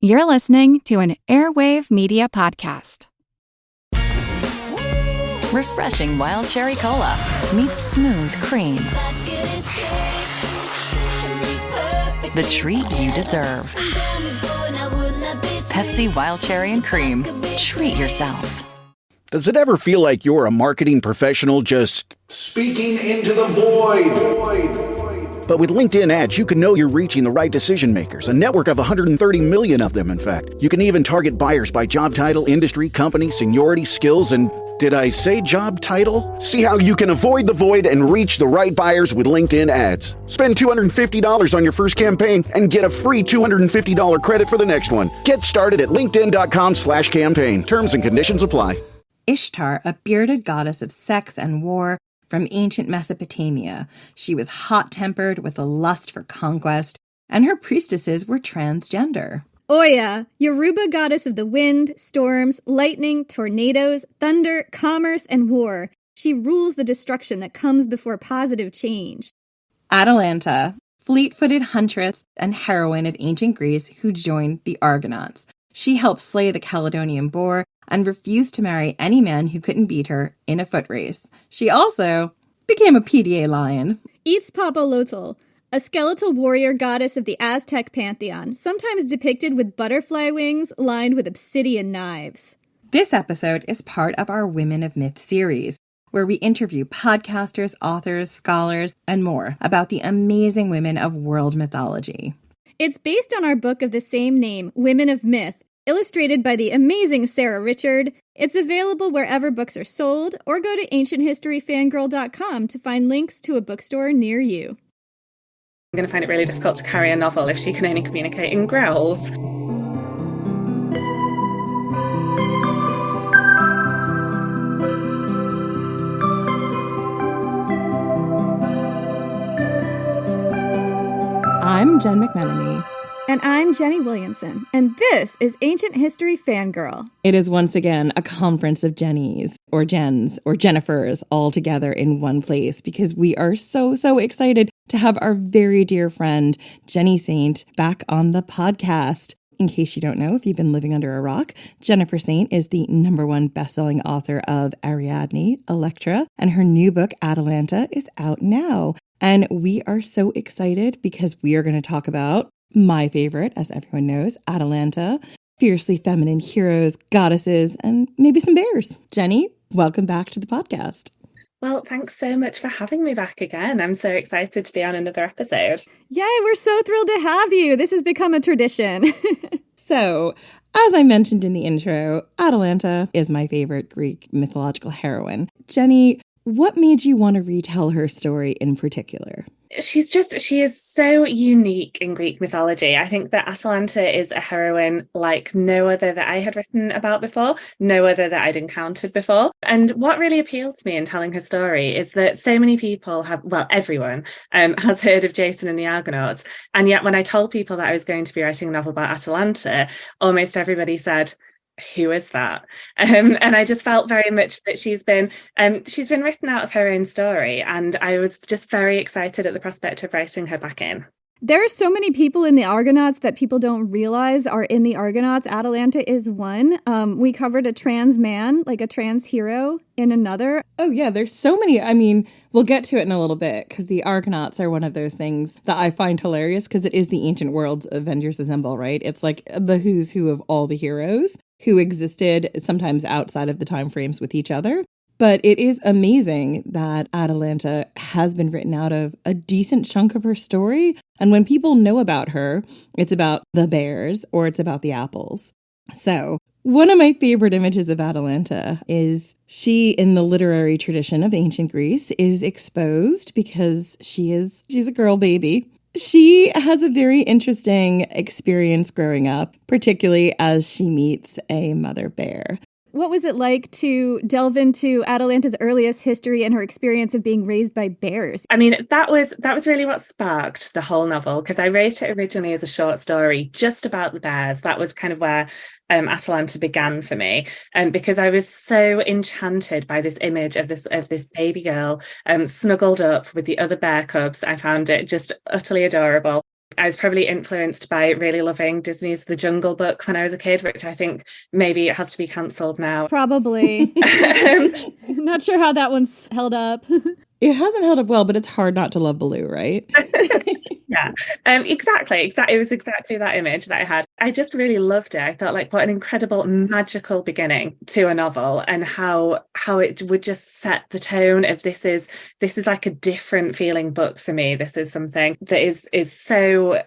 You're listening to an Airwave Media Podcast. Refreshing wild cherry cola meets smooth cream. The treat you deserve. Pepsi Wild Cherry and Cream. Treat yourself. Does it ever feel like you're a marketing professional just speaking into the void? But with LinkedIn ads, you can know you're reaching the right decision makers, a network of 130 million of them, in fact. You can even target buyers by job title, industry, company, seniority, skills, and did I say job title? See how you can avoid the void and reach the right buyers with LinkedIn ads. Spend $250 on your first campaign and get a free $250 credit for the next one. Get started at linkedin.com/campaign. Terms and conditions apply. Ishtar, a bearded goddess of sex and war from ancient Mesopotamia. She was hot-tempered with a lust for conquest, and her priestesses were transgender. Oya, Yoruba goddess of the wind, storms, lightning, tornadoes, thunder, commerce, and war. She rules the destruction that comes before positive change. Atalanta, fleet-footed huntress and heroine of ancient Greece who joined the Argonauts. She helped slay the Caledonian boar and refused to marry any man who couldn't beat her in a foot race. She also became a PDA lion. Itzpapalotl, a skeletal warrior goddess of the Aztec pantheon, sometimes depicted with butterfly wings lined with obsidian knives. This episode is part of our Women of Myth series, where we interview podcasters, authors, scholars, and more about the amazing women of world mythology. It's based on our book of the same name, Women of Myth, illustrated by the amazing Sarah Richard. It's available wherever books are sold, or go to ancienthistoryfangirl.com to find links to a bookstore near you. I'm going to find it really difficult to carry a novel if she can only communicate in growls. I'm Jen McMenemy. And I'm Jenny Williamson, and this is Ancient History Fangirl. It is once again a conference of Jennies, or Jens, or Jennifers all together in one place because we are so excited to have our very dear friend, Jenny Saint, back on the podcast. In case you don't know, if you've been living under a rock, Jennifer Saint is the #1 bestselling author of Ariadne, Electra, and her new book, Atalanta, is out now. And we are so excited because we are going to talk about my favorite, as everyone knows, Atalanta, fiercely feminine heroes, goddesses, and maybe some bears. Jenny, welcome back to the podcast. Well, thanks so much for having me back again. I'm so excited to be on another episode. Yay, we're so thrilled to have you. This has become a tradition. So, as I mentioned in the intro, Atalanta is my favorite Greek mythological heroine. Jenny, what made you want to retell her story in particular? She is so unique in Greek mythology. I think that Atalanta is a heroine like no other that I had written about before, no other that I'd encountered before. And what really appealed to me in telling her story is that so many people everyone has heard of Jason and the Argonauts. And yet when I told people that I was going to be writing a novel about Atalanta, almost everybody said, who is that? And I just felt very much that she's been written out of her own story, and I was just very excited at the prospect of writing her back in. There are so many people in the Argonauts that people don't realize are in the Argonauts. Atalanta is one. We covered a trans man, like a trans hero, in another. Oh yeah, there's so many. I mean, we'll get to it in a little bit because the Argonauts are one of those things that I find hilarious because it is the ancient world's Avengers Assemble, right? It's like the who's who of all the heroes who existed sometimes outside of the time frames with each other. But it is amazing that Atalanta has been written out of a decent chunk of her story. And when people know about her, it's about the bears or it's about the apples. So one of my favorite images of Atalanta is she, in the literary tradition of ancient Greece, is exposed because she's a girl baby. She has a very interesting experience growing up, particularly as she meets a mother bear. What was it like to delve into Atalanta's earliest history and her experience of being raised by bears? I mean, that was really what sparked the whole novel, because I wrote it originally as a short story just about the bears. That was kind of where Atalanta began for me, because I was so enchanted by this image of this baby girl snuggled up with the other bear cubs. I found it just utterly adorable. I was probably influenced by really loving Disney's The Jungle Book when I was a kid, which I think maybe it has to be cancelled now. Probably. Not sure how that one's held up. It hasn't held up well, but it's hard not to love Baloo, right? Yeah, exactly. It was exactly that image that I had. I just really loved it. I felt like what an incredible magical beginning to a novel, and how it would just set the tone of this is like a different feeling book for me. This is something that is so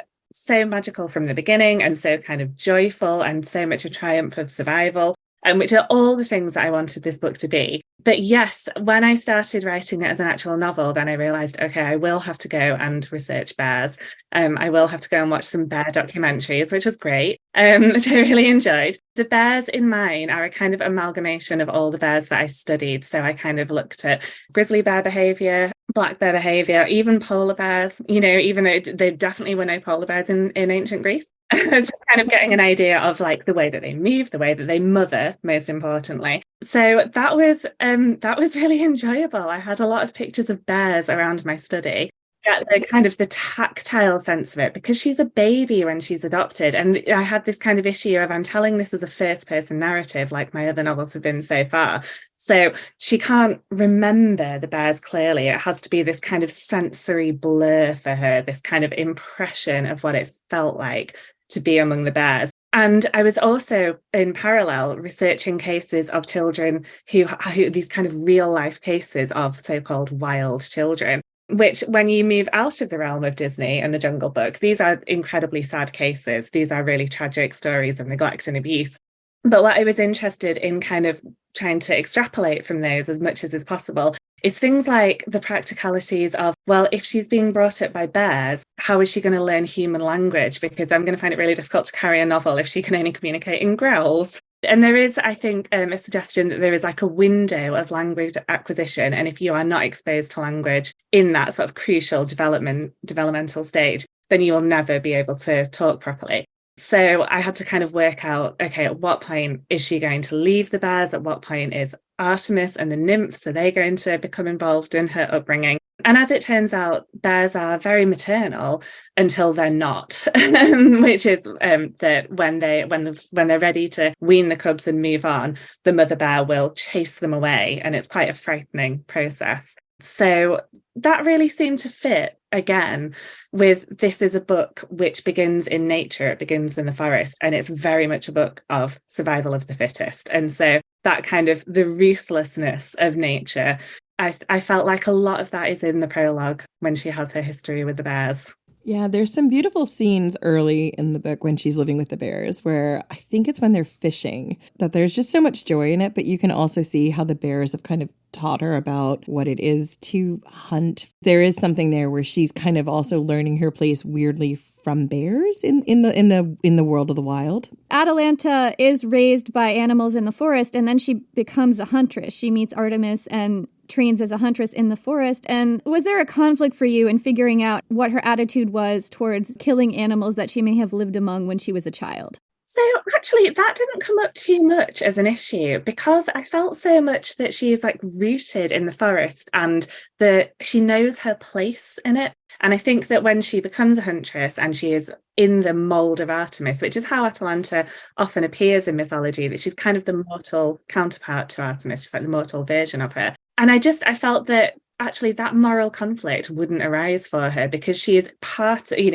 magical from the beginning, and so kind of joyful, and so much a triumph of survival. And which are all the things that I wanted this book to be. But yes, when I started writing it as an actual novel, then I realised, okay, I will have to go and research bears. I will have to go and watch some bear documentaries, which was great, which I really enjoyed. The bears in mine are a kind of amalgamation of all the bears that I studied. So I kind of looked at grizzly bear behaviour, black bear behaviour, even polar bears, even though there definitely were no polar bears in ancient Greece. It's just kind of getting an idea of like the way that they move, the way that they mother, most importantly. So that was really enjoyable. I had a lot of pictures of bears around my study. Get the kind of the tactile sense of it, because she's a baby when she's adopted. And I had this kind of issue of, I'm telling this as a first person narrative, like my other novels have been so far. So she can't remember the bears clearly. It has to be this kind of sensory blur for her, this kind of impression of what it felt like to be among the bears. And I was also in parallel researching cases of children who these kind of real life cases of so-called wild children, which when you move out of the realm of Disney and the Jungle Book, these are incredibly sad cases. These are really tragic stories of neglect and abuse. But what I was interested in kind of trying to extrapolate from those as much as is possible is things like the practicalities of, well, if she's being brought up by bears, how is she going to learn human language? Because I'm going to find it really difficult to carry a novel if she can only communicate in growls. And there is, I think, a suggestion that there is like a window of language acquisition. And if you are not exposed to language in that sort of crucial developmental stage, then you will never be able to talk properly. So I had to kind of work out, okay, at what point is she going to leave the bears? At what point is Artemis and the nymphs, are they going to become involved in her upbringing? And as it turns out, bears are very maternal until they're not, which is that when they're ready to wean the cubs and move on, the mother bear will chase them away, and it's quite a frightening process. So that really seemed to fit again with, this is a book which begins in nature, it begins in the forest, and it's very much a book of survival of the fittest. And so that kind of the ruthlessness of nature, I felt like a lot of that is in the prologue when she has her history with the bears. Yeah, there's some beautiful scenes early in the book when she's living with the bears, where I think it's when they're fishing, that there's just so much joy in it. But you can also see how the bears have kind of taught her about what it is to hunt. There is something there where she's kind of also learning her place weirdly from bears in the world of the wild. Atalanta is raised by animals in the forest, and then she becomes a huntress. She meets Artemis and trains as a huntress in the forest. And was there a conflict for you in figuring out what her attitude was towards killing animals that she may have lived among when she was a child? So actually, that didn't come up too much as an issue, because I felt so much that she is like rooted in the forest and that she knows her place in it. And I think that when she becomes a huntress and she is in the mold of Artemis, which is how Atalanta often appears in mythology, that she's kind of the mortal counterpart to Artemis, she's like the mortal version of her. And I felt that actually that moral conflict wouldn't arise for her, because she is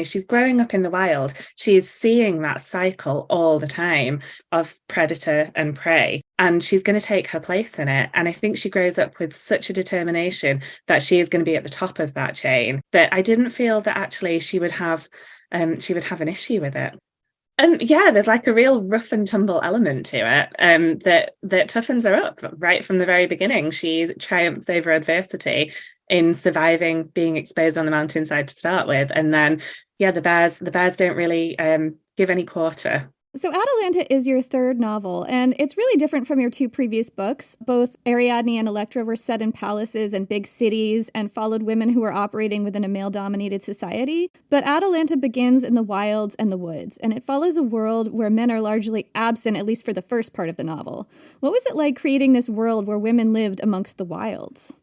she's growing up in the wild. She is seeing that cycle all the time of predator and prey, and she's going to take her place in it. And I think she grows up with such a determination that she is going to be at the top of that chain, that I didn't feel that actually she would have an issue with it. And yeah, there's like a real rough and tumble element to it that toughens her up right from the very beginning. She triumphs over adversity in surviving being exposed on the mountainside to start with. And then, yeah, the bears don't really give any quarter. So Atalanta is your third novel, and it's really different from your two previous books. Both Ariadne and Electra were set in palaces and big cities and followed women who were operating within a male-dominated society. But Atalanta begins in the wilds and the woods, and it follows a world where men are largely absent, at least for the first part of the novel. What was it like creating this world where women lived amongst the wilds?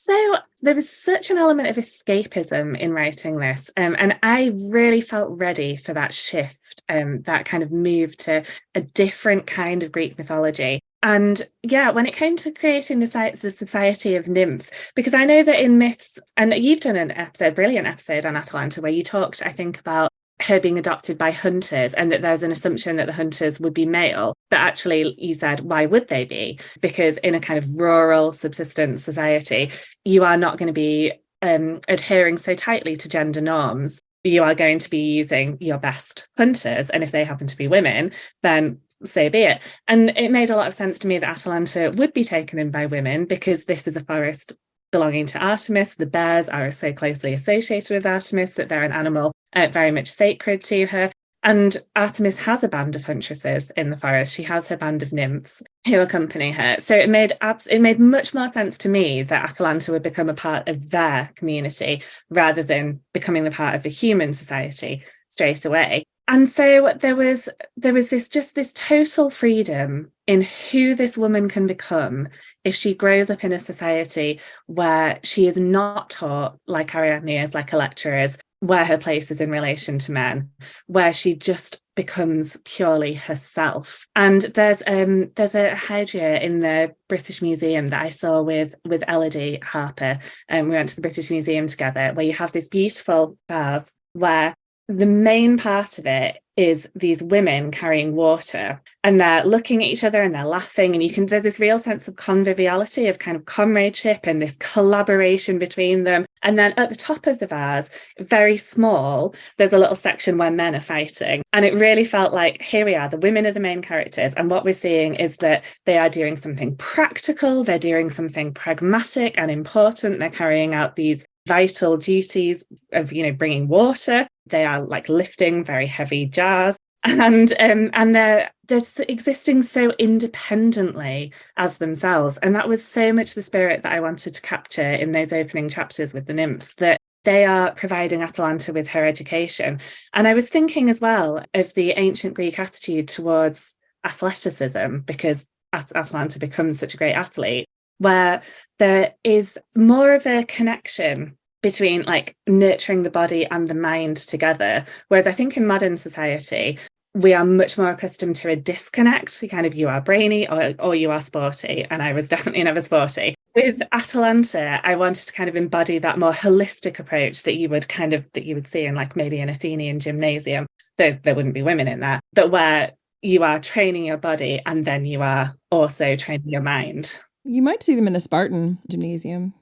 So there was such an element of escapism in writing this, and I really felt ready for that shift, that kind of move to a different kind of Greek mythology. And yeah, when it came to creating the Society of Nymphs, because I know that in myths, and you've done an episode, brilliant episode on Atalanta, where you talked, I think, about her being adopted by hunters and that there's an assumption that the hunters would be male. But actually, you said, why would they be? Because in a kind of rural subsistence society, you are not going to be adhering so tightly to gender norms. You are going to be using your best hunters. And if they happen to be women, then so be it. And it made a lot of sense to me that Atalanta would be taken in by women because this is a forest belonging to Artemis. The bears are so closely associated with Artemis that they're an animal very much sacred to her. And Artemis has a band of huntresses in the forest. She has her band of nymphs who accompany her. So it made much more sense to me that Atalanta would become a part of their community rather than becoming the part of the human society straight away. And so there was this total freedom in who this woman can become if she grows up in a society where she is not taught, like Ariadne is, like Electra is, where her place is in relation to men, where she just becomes purely herself. And there's a Hydra in the British Museum that I saw with Elodie Harper, and we went to the British Museum together, where you have this beautiful vase where the main part of it is these women carrying water, and they're looking at each other and they're laughing, and there's this real sense of conviviality, of kind of comradeship and this collaboration between them. And then at the top of the vase, very small, there's a little section where men are fighting. And it really felt like, here we are, the women are the main characters. And what we're seeing is that they are doing something practical, they're doing something pragmatic and important. They're carrying out these vital duties of, bringing water. They are like lifting very heavy jars, and they're existing so independently as themselves. And that was so much the spirit that I wanted to capture in those opening chapters with the nymphs, that they are providing Atalanta with her education. And I was thinking as well of the ancient Greek attitude towards athleticism, because Atalanta becomes such a great athlete, where there is more of a connection between like nurturing the body and the mind together. Whereas I think in modern society, we are much more accustomed to a disconnect. You are brainy or you are sporty. And I was definitely never sporty. With Atalanta, I wanted to kind of embody that more holistic approach that you would see in like maybe an Athenian gymnasium, though there wouldn't be women in that, but where you are training your body and then you are also training your mind. You might see them in a Spartan gymnasium.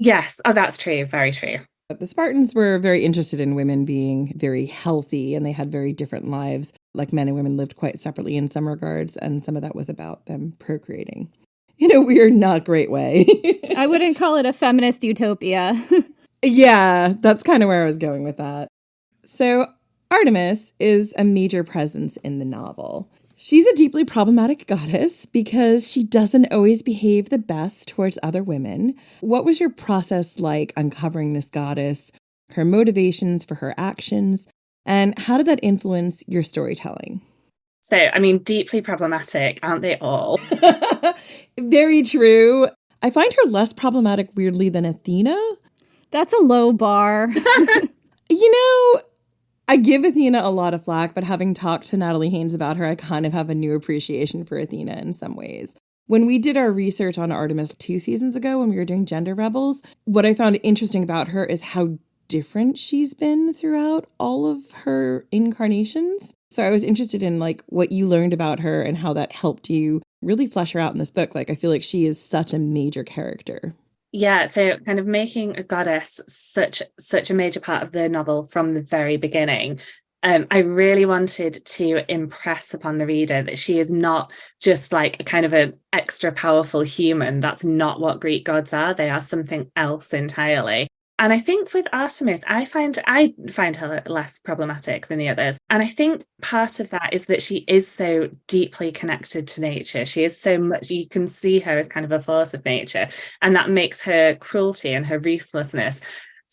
Yes. Oh, that's true. Very true. The Spartans were very interested in women being very healthy, and they had very different lives. Like men and women lived quite separately in some regards, and some of that was about them procreating in a weird, not great way. I wouldn't call it a feminist utopia. Yeah, that's kind of where I was going with that. So Artemis is a major presence in the novel. She's a deeply problematic goddess because she doesn't always behave the best towards other women. What was your process like uncovering this goddess, her motivations for her actions, and how did that influence your storytelling? So, I mean, deeply problematic, aren't they all? Very true. I find her less problematic, weirdly, than Athena. That's a low bar. I give Athena a lot of flack, but having talked to Natalie Haynes about her, I kind of have a new appreciation for Athena in some ways. When we did our research on Artemis 2 seasons ago, when we were doing Gender Rebels, what I found interesting about her is how different she's been throughout all of her incarnations. So I was interested in what you learned about her and how that helped you really flesh her out in this book. I feel like she is such a major character. Yeah, so kind of making a goddess such a major part of the novel from the very beginning. I really wanted to impress upon the reader that she is not just like a kind of an extra powerful human. That's not what Greek gods are. They are something else entirely. And I think with Artemis, I find her less problematic than the others. And I think part of that is that she is so deeply connected to nature. She is so much, you can see her as kind of a force of nature. And that makes her cruelty and her ruthlessness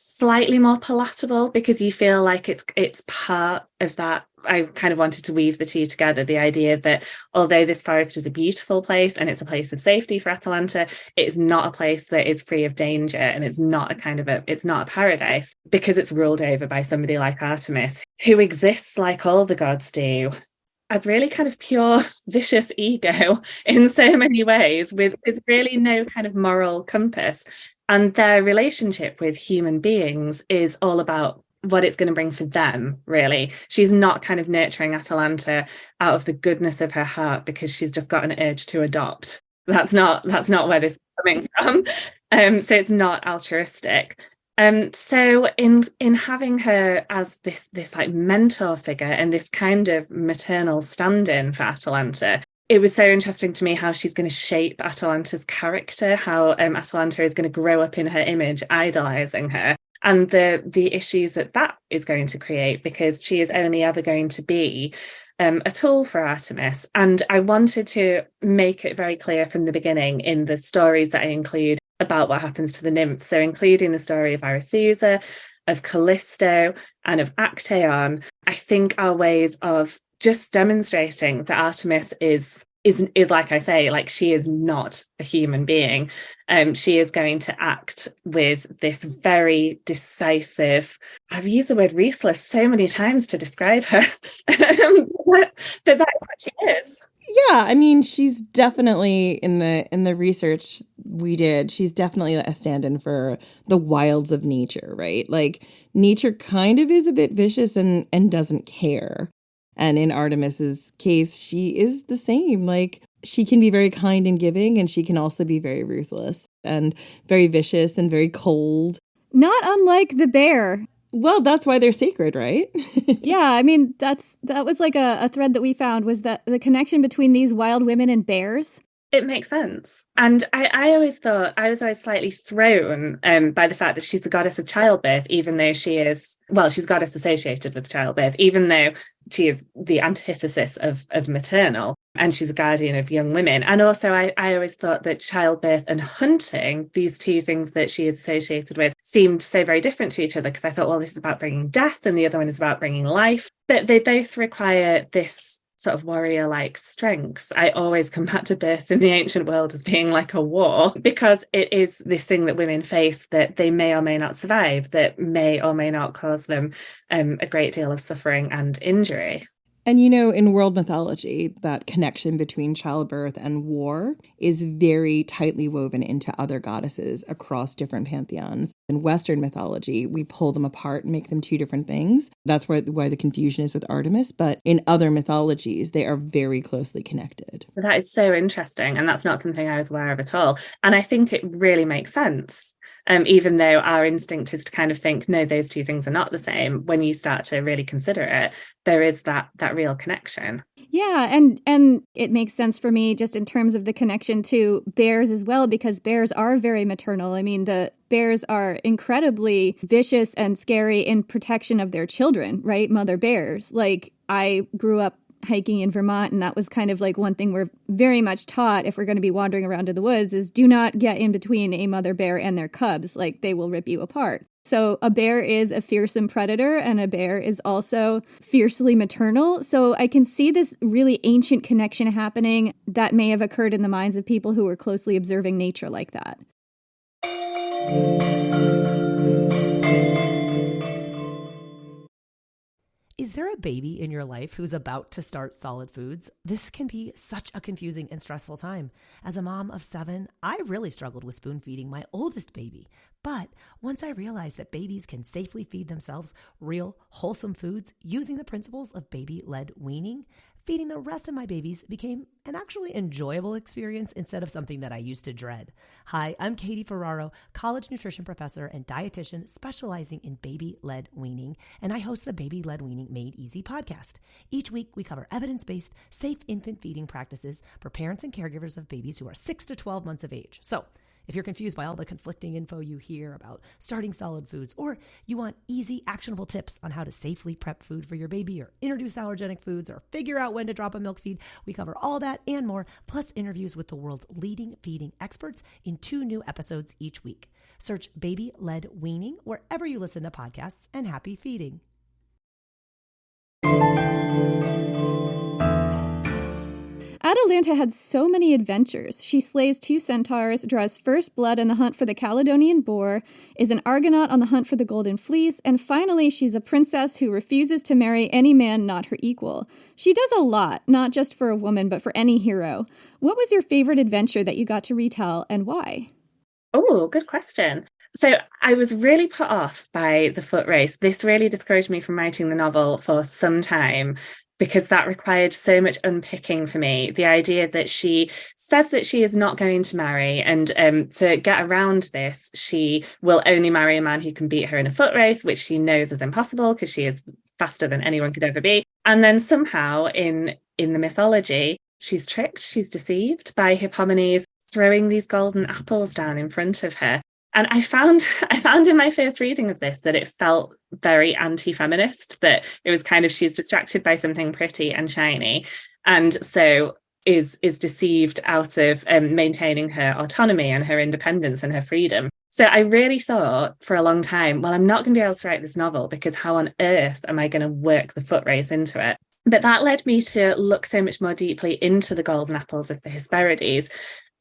slightly more palatable because you feel like it's part of that. I kind of wanted to weave the two together, the idea that although this forest is a beautiful place and it's a place of safety for Atalanta, it's not a place that is free of danger, and it's not it's not a paradise because it's ruled over by somebody like Artemis, who exists like all the gods do, as really kind of pure vicious ego in so many ways, with really no kind of moral compass. And their relationship with human beings is all about what it's going to bring for them, really. She's not kind of nurturing Atalanta out of the goodness of her heart because she's just got an urge to adopt. That's not where this is coming from. So it's not altruistic. So in having her as this like mentor figure and this kind of maternal stand-in for Atalanta, it was so interesting to me how she's going to shape Atalanta's character, how Atalanta is going to grow up in her image, idolizing her, and the issues that is going to create, because she is only ever going to be a tool for Artemis. And I wanted to make it very clear from the beginning in the stories that I include about what happens to the nymphs. So including the story of Arethusa, of Callisto, and of Actaeon, I think are ways of just demonstrating that Artemis is like I say, like, she is not a human being. She is going to act with this very decisive, I've used the word ruthless so many times to describe her, but that's what she is. Yeah, I mean, she's definitely in the research we did, she's definitely a stand-in for the wilds of nature, right? Like, nature kind of is a bit vicious and doesn't care. And in Artemis's case, she is the same. Like, she can be very kind and giving, and she can also be very ruthless and very vicious and very cold. Not unlike the bear. Well, that's why they're sacred, right? Yeah, I mean, that was like a thread that we found, was that the connection between these wild women and bears. It makes sense. And I always thought, I was always slightly thrown by the fact that she's the goddess of childbirth, even though she's goddess associated with childbirth, even though she is the antithesis of maternal, and she's a guardian of young women. And also, I always thought that childbirth and hunting, these two things that she is associated with, seemed so very different to each other, because I thought, well, this is about bringing death and the other one is about bringing life. But they both require this sort of warrior-like strength. I always come back to birth in the ancient world as being like a war, because it is this thing that women face that they may or may not survive, that may or may not cause them a great deal of suffering and injury. And, you know, in world mythology, that connection between childbirth and war is very tightly woven into other goddesses across different pantheons. In Western mythology, we pull them apart and make them two different things. That's why the confusion is with Artemis. But in other mythologies, they are very closely connected. That is so interesting. And that's not something I was aware of at all. And I think it really makes sense. Even though our instinct is to kind of think, no, those two things are not the same. When you start to really consider it, there is that real connection. Yeah, and it makes sense for me just in terms of the connection to bears as well, because bears are very maternal. I mean, the bears are incredibly vicious and scary in protection of their children, right? Mother bears. Like, I grew up hiking in Vermont, and that was kind of like one thing we're very much taught if we're going to be wandering around in the woods is do not get in between a mother bear and their cubs. Like, they will rip you apart. So a bear is a fearsome predator, and a bear is also fiercely maternal. So I can see this really ancient connection happening that may have occurred in the minds of people who were closely observing nature like that. Is there a baby in your life who's about to start solid foods? This can be such a confusing and stressful time. As a mom of 7, I really struggled with spoon feeding my oldest baby. But once I realized that babies can safely feed themselves real, wholesome foods using the principles of baby-led weaning, feeding the rest of my babies became an actually enjoyable experience instead of something that I used to dread. Hi, I'm Katie Ferraro, college nutrition professor and dietitian specializing in baby-led weaning, and I host the Baby-Led Weaning Made Easy podcast. Each week, we cover evidence-based, safe infant feeding practices for parents and caregivers of babies who are 6 to 12 months of age. So, if you're confused by all the conflicting info you hear about starting solid foods, or you want easy, actionable tips on how to safely prep food for your baby, or introduce allergenic foods, or figure out when to drop a milk feed, we cover all that and more, plus interviews with the world's leading feeding experts in 2 new episodes each week. Search Baby-Led Weaning wherever you listen to podcasts, and happy feeding. Atalanta had so many adventures. She slays 2 centaurs, draws first blood in the hunt for the Caledonian boar, is an Argonaut on the hunt for the Golden Fleece, and finally she's a princess who refuses to marry any man not her equal. She does a lot, not just for a woman, but for any hero. What was your favorite adventure that you got to retell, and why? Oh, good question. So I was really put off by the foot race. This really discouraged me from writing the novel for some time, because that required so much unpicking for me. The idea that she says that she is not going to marry, and to get around this, she will only marry a man who can beat her in a foot race, which she knows is impossible because she is faster than anyone could ever be. And then somehow in the mythology, she's tricked, she's deceived by Hippomenes throwing these golden apples down in front of her. And I found in my first reading of this that it felt very anti-feminist, that it was kind of, she's distracted by something pretty and shiny, and so is deceived out of maintaining her autonomy and her independence and her freedom. So I really thought for a long time, well, I'm not going to be able to write this novel because how on earth am I going to work the foot race into it? But that led me to look so much more deeply into the golden apples of the Hesperides,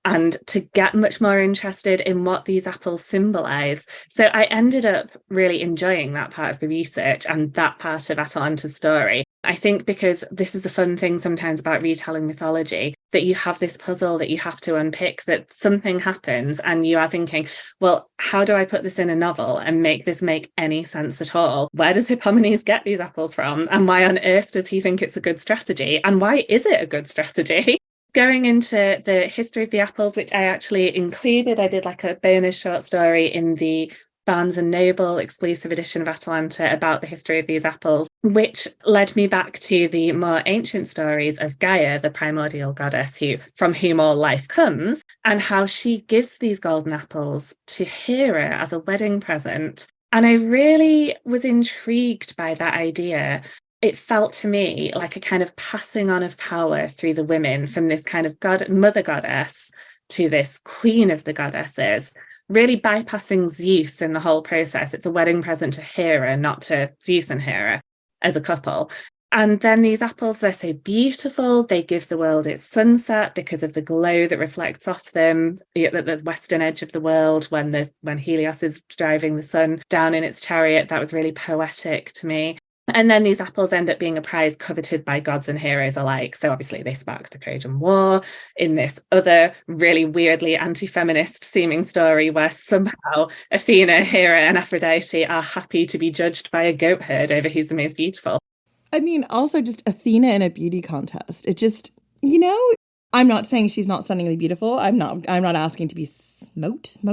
and to get much more interested in what these apples symbolize. So I ended up really enjoying that part of the research and that part of Atalanta's story. I think because this is the fun thing sometimes about retelling mythology, that you have this puzzle that you have to unpick, that something happens and you are thinking, well, how do I put this in a novel and make this make any sense at all? Where does Hippomenes get these apples from? And why on earth does he think it's a good strategy? And why is it a good strategy? Going into the history of the apples, which I actually included, I did like a bonus short story in the Barnes & Noble exclusive edition of Atalanta about the history of these apples, which led me back to the more ancient stories of Gaia, the primordial goddess from whom all life comes, and how she gives these golden apples to Hera as a wedding present. And I really was intrigued by that idea. It felt to me like a kind of passing on of power through the women from this kind of mother goddess to this queen of the goddesses, really bypassing Zeus in the whole process. It's a wedding present to Hera, not to Zeus and Hera as a couple. And then these apples, they're so beautiful. They give the world its sunset because of the glow that reflects off them at the western edge of the world when Helios is driving the sun down in its chariot. That was really poetic to me. And then these apples end up being a prize coveted by gods and heroes alike. So obviously they sparked the Trojan War in this other really weirdly anti-feminist seeming story where somehow Athena, Hera and Aphrodite are happy to be judged by a goat herd over who's the most beautiful. I mean, also just Athena in a beauty contest. It just, I'm not saying she's not stunningly beautiful. I'm not asking to be smitten?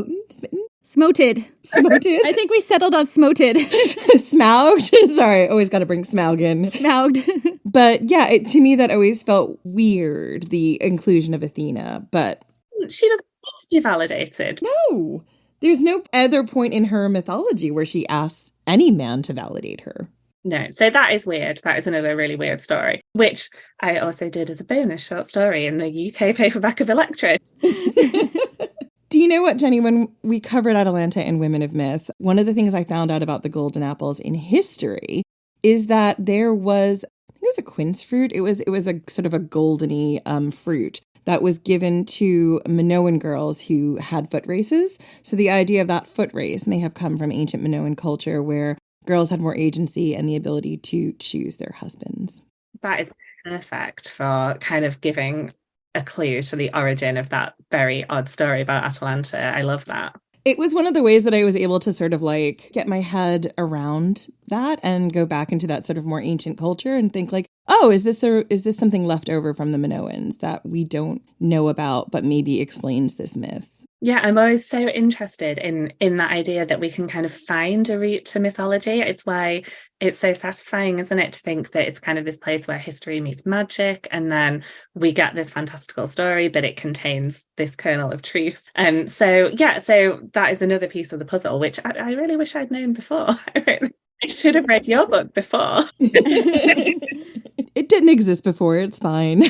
Smoted. I think we settled on smoted. Smauged? Sorry, always got to bring Smaug in. Smauged. But yeah, to me that always felt weird, the inclusion of Athena. But she doesn't need to be validated. No, there's no other point in her mythology where she asks any man to validate her. No, so that is weird. That is another really weird story, which I also did as a bonus short story in the UK paperback of Electra. Do you know what, Jenny, when we covered Atalanta in Women of Myth, one of the things I found out about the golden apples in history is that there was, I think it was a quince fruit. It was a sort of a goldeny fruit that was given to Minoan girls who had foot races. So the idea of that foot race may have come from ancient Minoan culture where girls had more agency and the ability to choose their husbands. That is perfect for kind of giving a clue to the origin of that very odd story about Atalanta. I love that. It was one of the ways that I was able to sort of like get my head around that and go back into that sort of more ancient culture and think like, oh, is this something left over from the Minoans that we don't know about, but maybe explains this myth? Yeah, I'm always so interested in that idea that we can kind of find a route to mythology. It's why it's so satisfying, isn't it, to think that it's kind of this place where history meets magic, and then we get this fantastical story, but it contains this kernel of truth. So that is another piece of the puzzle, which I really wish I'd known before. I should have read your book before. It didn't exist before. It's fine.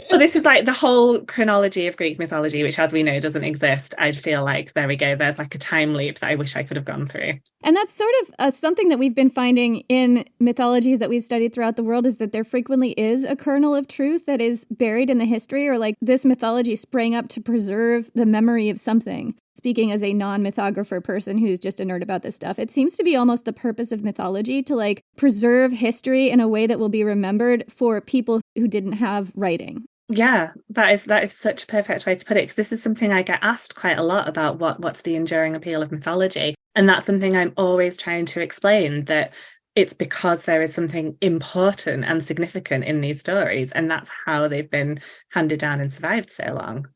Well, this is like the whole chronology of Greek mythology, which, as we know, doesn't exist. I'd feel like, there we go, there's like a time loop that I wish I could have gone through. And that's sort of something that we've been finding in mythologies that we've studied throughout the world, is that there frequently is a kernel of truth that is buried in the history, or like this mythology sprang up to preserve the memory of something. Speaking as a non-mythographer person who's just a nerd about this stuff, it seems to be almost the purpose of mythology to like preserve history in a way that will be remembered for people who didn't have writing. Yeah, that is such a perfect way to put it, because this is something I get asked quite a lot about, what's the enduring appeal of mythology. And that's something I'm always trying to explain, that it's because there is something important and significant in these stories, and that's how they've been handed down and survived so long.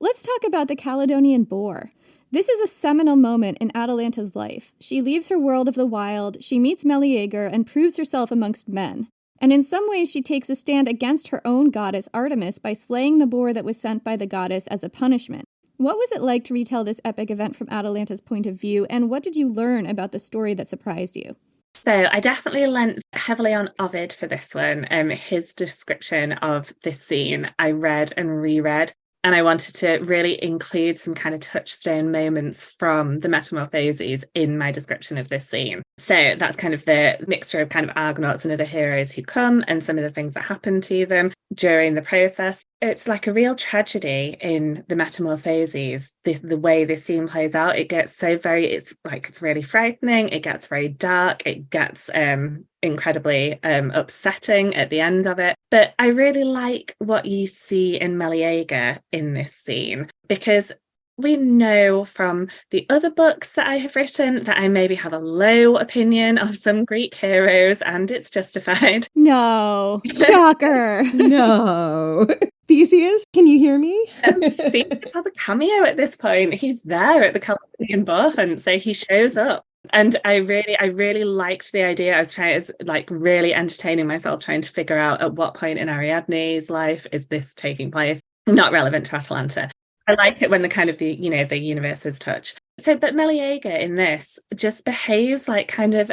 Let's talk about the Caledonian boar. This is a seminal moment in Atalanta's life. She leaves her world of the wild, she meets Meleager, and proves herself amongst men. And in some ways, she takes a stand against her own goddess Artemis by slaying the boar that was sent by the goddess as a punishment. What was it like to retell this epic event from Atalanta's point of view, and what did you learn about the story that surprised you? So I definitely lent heavily on Ovid for this one. His description of this scene, I read and reread. And I wanted to really include some kind of touchstone moments from the Metamorphoses in my description of this scene. So that's kind of the mixture of kind of Argonauts and other heroes who come, and some of the things that happen to them during the process. It's like a real tragedy in the Metamorphoses. The way this scene plays out, it gets it's really frightening. It gets very dark. It gets incredibly upsetting at the end of it. But I really like what you see in Meleager in this scene, because we know from the other books that I have written that I maybe have a low opinion of some Greek heroes, and it's justified. No, shocker. No. Theseus, can you hear me? Theseus has a cameo at this point. He's there at the Caledonian boar hunt, so he shows up. And I really liked the idea. I was really entertaining myself trying to figure out at what point in Ariadne's life is this taking place. Not relevant to Atalanta. I like it when the universes touch. So, but Meleager in this just behaves like, kind of,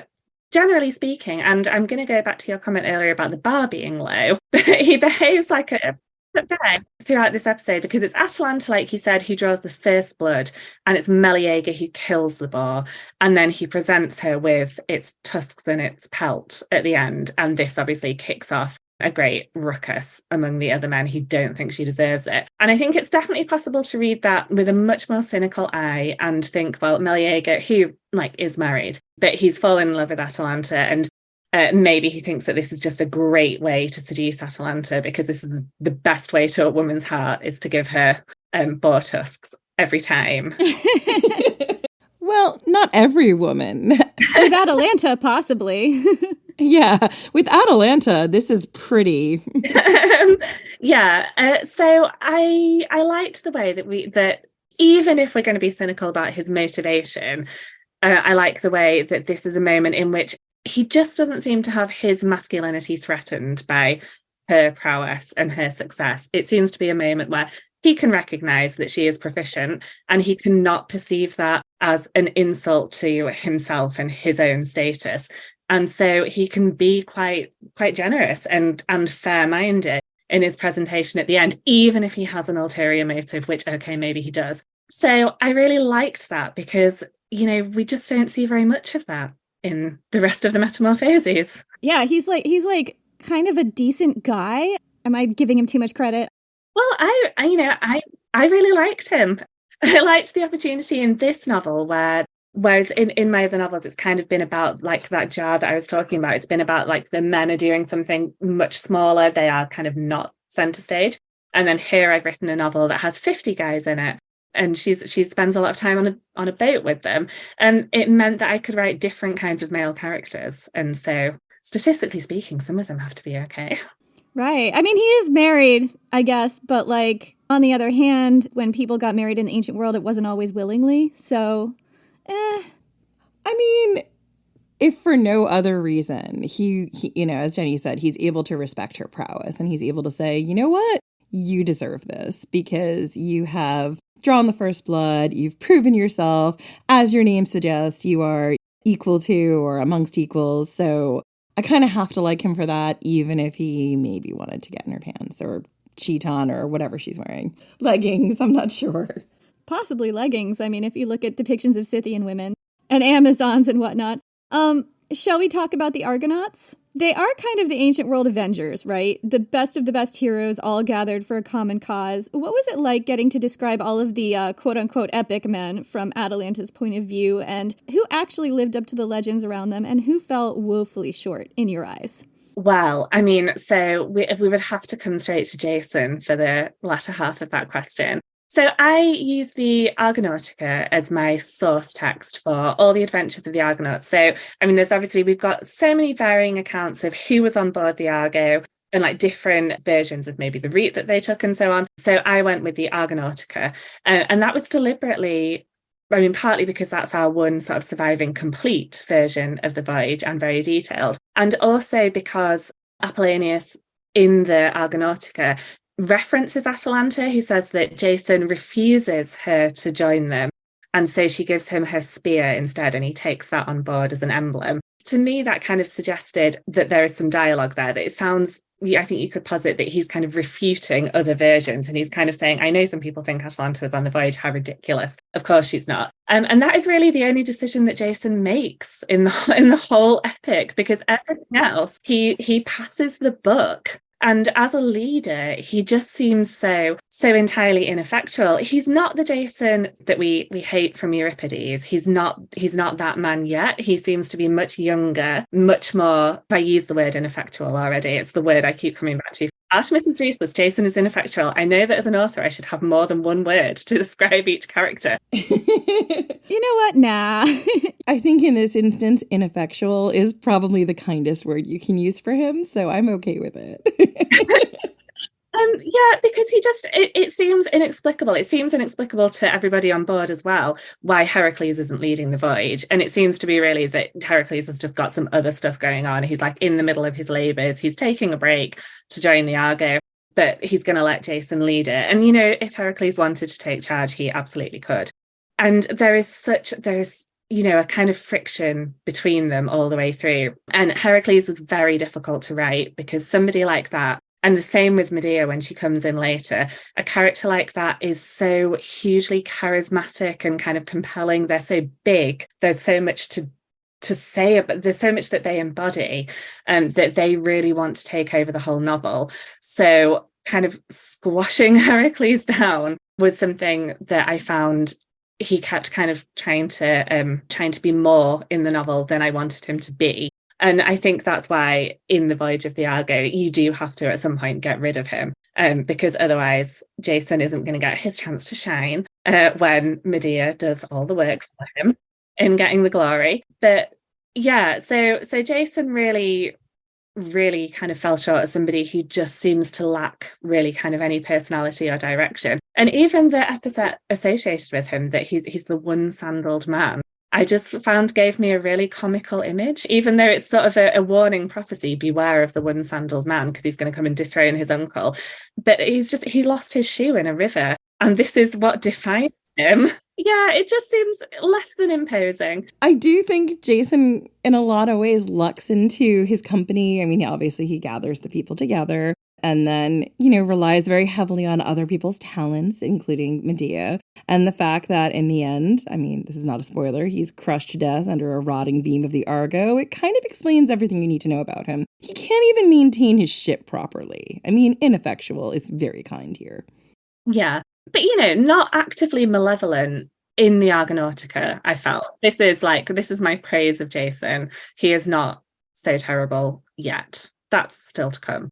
generally speaking, and I'm going to go back to your comment earlier about the bar being low, he behaves like a guy throughout this episode, because it's Atalanta, like you said, who draws the first blood, and it's Meleager who kills the boar, and then he presents her with its tusks and its pelt at the end, and this obviously kicks off a great ruckus among the other men who don't think she deserves it. And I think it's definitely possible to read that with a much more cynical eye and think, well, Meleager, who is married, but he's fallen in love with Atalanta, and maybe he thinks that this is just a great way to seduce Atalanta, because this is the best way to a woman's heart, is to give her boar tusks every time. Well, not every woman. With Atalanta, possibly. Yeah, with Atalanta, this is pretty. So I liked the way that even if we're going to be cynical about his motivation, I like the way that this is a moment in which he just doesn't seem to have his masculinity threatened by her prowess and her success. It seems to be a moment where he can recognize that she is proficient, and he cannot perceive that as an insult to himself and his own status. And so he can be quite generous and fair-minded in his presentation at the end, even if he has an ulterior motive, which, okay, maybe he does. So I really liked that, because, we just don't see very much of that in the rest of the Metamorphoses. Yeah, he's like kind of a decent guy. Am I giving him too much credit? Well, I really liked him. I liked the opportunity in this novel whereas in my other novels, it's kind of been about like that jar that I was talking about. It's been about like the men are doing something much smaller. They are kind of not center stage. And then here I've written a novel that has 50 guys in it, and she spends a lot of time on a boat with them. And it meant that I could write different kinds of male characters. And so statistically speaking, some of them have to be okay. Right. I mean, he is married, I guess, but like on the other hand, when people got married in the ancient world, it wasn't always willingly. So, I mean, if for no other reason, he as Jenny said, he's able to respect her prowess, and he's able to say, you know what, you deserve this because you have drawn the first blood. You've proven yourself. As your name suggests, you are equal to or amongst equals. So I kind of have to like him for that, even if he maybe wanted to get in her pants or chiton or whatever she's wearing. Leggings, I'm not sure. Possibly leggings. I mean, if you look at depictions of Scythian women and Amazons and whatnot. Shall we talk about the Argonauts? They are kind of the ancient world Avengers, right? The best of the best heroes all gathered for a common cause. What was it like getting to describe all of the quote-unquote epic men from Atalanta's point of view, and who actually lived up to the legends around them and who fell woefully short in your eyes? Well, I mean, so we would have to come straight to Jason for the latter half of that question. So I use the Argonautica as my source text for all the adventures of the Argonauts. So, I mean, we've got so many varying accounts of who was on board the Argo and like different versions of maybe the route that they took and so on. So I went with the Argonautica, and that was deliberately, I mean, partly because that's our one sort of surviving complete version of the voyage and very detailed. And also because Apollonius in the Argonautica references Atalanta. He says that Jason refuses her to join them. And so she gives him her spear instead, and he takes that on board as an emblem. To me, that kind of suggested that there is some dialogue there, that it sounds, I think you could posit that he's kind of refuting other versions, and he's kind of saying, I know some people think Atalanta was on the voyage, how ridiculous. Of course she's not. And that is really the only decision that Jason makes in the whole epic, because everything else, he passes the buck. And as a leader, he just seems so entirely ineffectual. He's not the Jason that we hate from Euripides. He's not that man yet. He seems to be much younger, much more, if I use the word ineffectual already, it's the word I keep coming back to. Artemis is ruthless, Jason is ineffectual. I know that as an author, I should have more than one word to describe each character. You know what? Nah. I think in this instance, ineffectual is probably the kindest word you can use for him, so I'm okay with it. Yeah, because it seems inexplicable. It seems inexplicable to everybody on board as well, why Heracles isn't leading the voyage. And it seems to be really that Heracles has just got some other stuff going on. He's like in the middle of his labours. He's taking a break to join the Argo, but he's going to let Jason lead it. And, you know, if Heracles wanted to take charge, he absolutely could. And there's you know, a kind of friction between them all the way through. And Heracles was very difficult to write because somebody like that, and the same with Medea when she comes in later, a character like that is so hugely charismatic and kind of compelling. They're so big. There's so much to say, but there's so much that they embody, that they really want to take over the whole novel. So kind of squashing Heracles down was something that I found he kept kind of trying to be more in the novel than I wanted him to be. And I think that's why in the Voyage of the Argo, you do have to at some point get rid of him, because otherwise Jason isn't going to get his chance to shine when Medea does all the work for him in getting the glory. But yeah, so Jason really kind of fell short as somebody who just seems to lack really kind of any personality or direction. And even the epithet associated with him, that he's the one-sandaled man, I just found gave me a really comical image, even though it's sort of a warning prophecy, beware of the one-sandaled man, because he's going to come and dethrone his uncle. But he lost his shoe in a river, and this is what defines him. Yeah, it just seems less than imposing. I do think Jason, in a lot of ways, lucks into his company. I mean, obviously he gathers the people together and then, you know, relies very heavily on other people's talents, including Medea. And the fact that in the end, I mean, this is not a spoiler, he's crushed to death under a rotting beam of the Argo. It kind of explains everything you need to know about him. He can't even maintain his ship properly. I mean, ineffectual is very kind here. Yeah. But, you know, not actively malevolent in the Argonautica, I felt. This is my praise of Jason. He is not so terrible yet. That's still to come.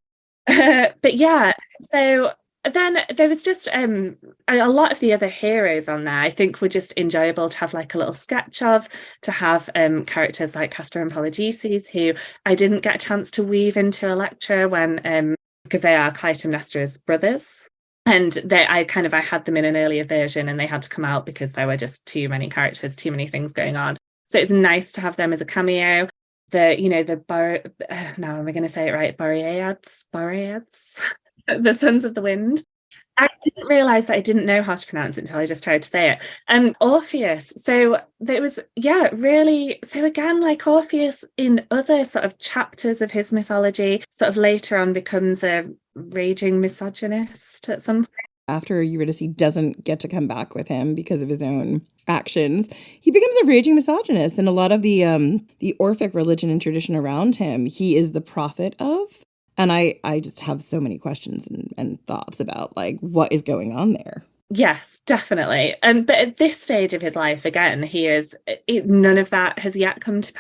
But yeah, so then there was just a lot of the other heroes on there, I think, were just enjoyable to have like a little sketch of, to have characters like Castor and Polygices, who I didn't get a chance to weave into Electra when, because they are Clytemnestra's brothers. And I had them in an earlier version and they had to come out because there were just too many characters, too many things going on. So it's nice to have them as a cameo. Now am I going to say it right? Boreads, the Sons of the Wind. I didn't realise that I didn't know how to pronounce it until I just tried to say it. Orpheus. So there was, really. So again, like Orpheus in other sort of chapters of his mythology, sort of later on becomes a raging misogynist at some point. After Eurydice doesn't get to come back with him because of his own actions, he becomes a raging misogynist. And a lot of the Orphic religion and tradition around him, he is the prophet of. And I just have so many questions and thoughts about like what is going on there. Yes, definitely. But at this stage of his life, again, none of that has yet come to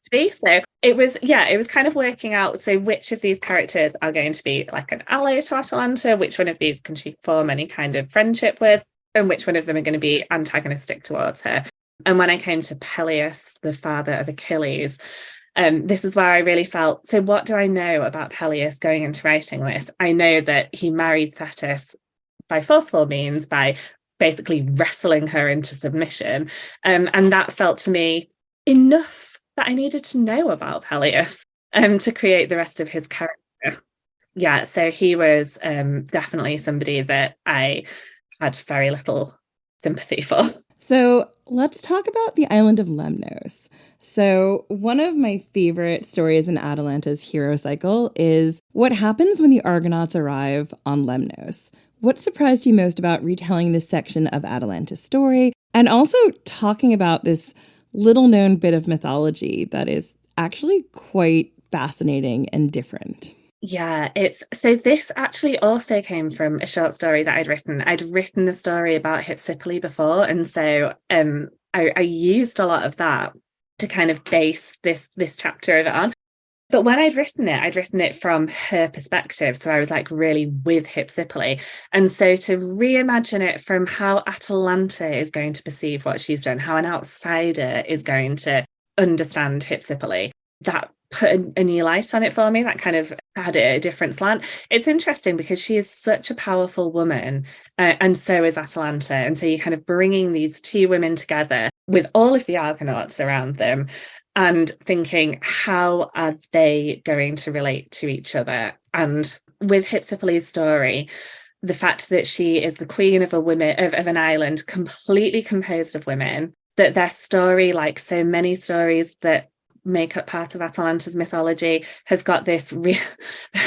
be. So it was kind of working out. So which of these characters are going to be like an ally to Atalanta? Which one of these can she form any kind of friendship with? And which one of them are going to be antagonistic towards her? And when I came to Peleus, the father of Achilles, this is where I really felt, so what do I know about Peleus going into writing this? I know that he married Thetis by forceful means, by basically wrestling her into submission. And that felt to me enough that I needed to know about Peleus to create the rest of his character. Yeah, so he was definitely somebody that I had very little sympathy for. So let's talk about the island of Lemnos. So one of my favorite stories in Atalanta's hero cycle is what happens when the Argonauts arrive on Lemnos. What surprised you most about retelling this section of Atalanta's story, and also talking about this little-known bit of mythology that is actually quite fascinating and different? Yeah, so this actually also came from a short story that I'd written. I'd written a story about Hypsipyle before, and so I used a lot of that to kind of base this chapter of it on. But when I'd written it from her perspective. So I was like really with Hypsipyle. And so to reimagine it from how Atalanta is going to perceive what she's done, how an outsider is going to understand Hypsipyle, that put a new light on it for me. That kind of had a different slant. It's interesting because she is such a powerful woman, and so is Atalanta. And so you're kind of bringing these two women together with all of the Argonauts around them, and thinking, how are they going to relate to each other? And with Hypsipyle's story, the fact that she is the queen of an island completely composed of women, that their story, like so many stories that make up part of Atalanta's mythology, has got this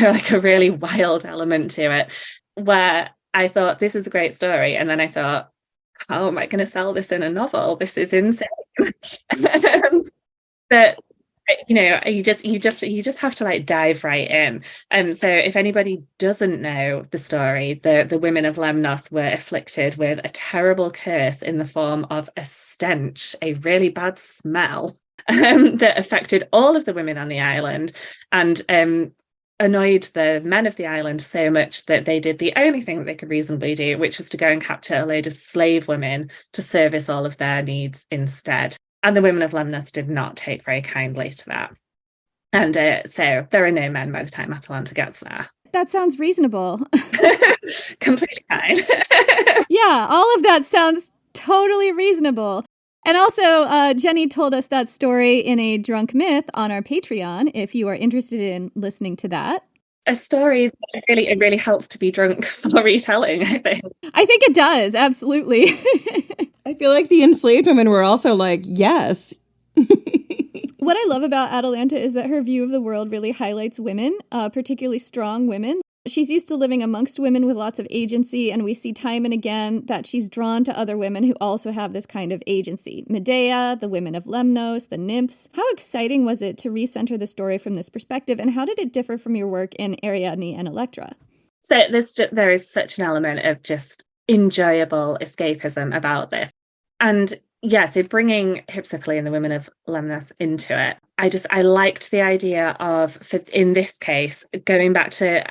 like a really wild element to it, where I thought, this is a great story. And then I thought, how am I going to sell this in a novel? This is insane. But you just have to like dive right in. So if anybody doesn't know the story, the women of Lemnos were afflicted with a terrible curse in the form of a stench, a really bad smell that affected all of the women on the island, and annoyed the men of the island so much that they did the only thing that they could reasonably do, which was to go and capture a load of slave women to service all of their needs instead. And the women of Lemnos did not take very kindly to that. And so there are no men by the time Atalanta gets there. That sounds reasonable. Completely fine. Yeah, all of that sounds totally reasonable. And also, Jenny told us that story in a drunk myth on our Patreon, if you are interested in listening to that. A story that it really helps to be drunk for retelling, I think. I think it does, absolutely. I feel like the enslaved women were also like, yes. What I love about Atalanta is that her view of the world really highlights women, particularly strong women. She's used to living amongst women with lots of agency, and we see time and again that she's drawn to other women who also have this kind of agency. Medea, the women of Lemnos, the nymphs. How exciting was it to recenter the story from this perspective, and how did it differ from your work in Ariadne and Electra? So there is such an element of just enjoyable escapism about this. And yeah, so bringing Hypsipyle and the women of Lemnos into it, I liked the idea of, in this case, going back to,